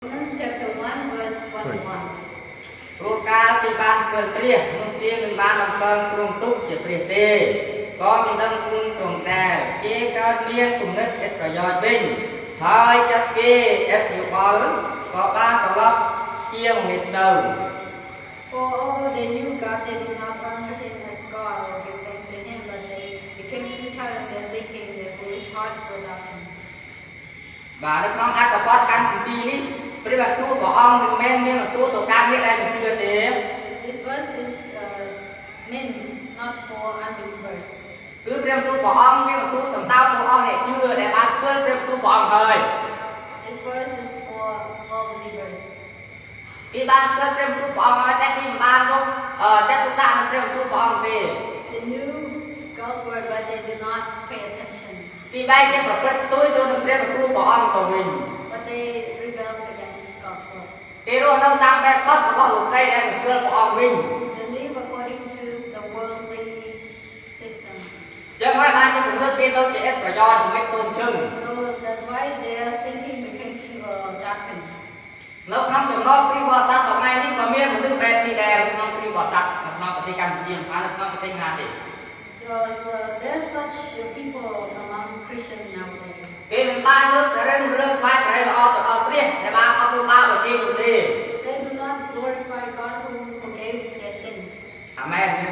Romans chapter 1 verse 21. ព្រោះកាលពីបានធ្វើព្រះនោះគេមិនបានអំពើគ្រងទុកជាព្រះទេក៏មិនដឹងគុណទ្រង់ដែរគេកើតមានគំនិតឥតប្រយោជន៍វិញហើយចិត្តគេឥតយោបល់ក៏បានត្រឡប់ជាមិត្តទៅ For although they knew God, they did not honor Him as God or give thanks to Him, but they became futile in their thinking, their foolish hearts were darkened. បាទនៅក្នុងអត្ថបទកាន់ទីនេះព្រះបន្ទូលព្រះអង្គមិនមែនមានបន្ទូលទៅការងារដែលមិនជឿទេ This verse is meant not for unbelievers. គឺព្រះបន្ទូលព្រះអង្គមានបន្ទូលសម្ដៅទៅអស់អ្នកជឿដែលបានធ្វើព្រះបន្ទូលព្រះអង្គហើយ This verse is for all believers. គេបានធ្វើព្រះបន្ទូលព្រះអង្គហើយតែគេមិនបានយកចិត្តទុកដាក់នឹងព្រះបន្ទូលព្រះអង្គទេ They knew God's word, but they did not pay attention. គេបែរជាប្រព្រឹត្តផ្ទុយទៅនឹងព្រះបន្ទូលព្រះអង្គទៅវិញ But they rebelled against God's word. គេរស់នៅតាមបែបបត់របស់លោកីដែលមិនស្គាល់ព្រះអង្គវិញ They live according to the worldly system. ចឹងហើយបានជាគំនិតគេទៅជាឥតប្រយោជន៍មិនសូនជឹង So that's why their thinking became darkened. នៅក្នុងចំណោមគ្រីស្ទបរិស័ទសម័យនេះក៏មានមនុស្សបែបនេះដែរក្នុងគ្រីស្ទបរិស័ទនៅក្នុងប្រទេសកម្ពុជាហើយនៅក្នុងប្រទេសណាទេ So there's such people among Christians nowadays. គេមិនបានលើកសាររឿងស្វែងរែងល្អទៅដល់ព្រះដែលបានអត់ធ្វើបាបឲ្យគេនោះទេ They do not glorify God who forgave their sins. អាមែនមាន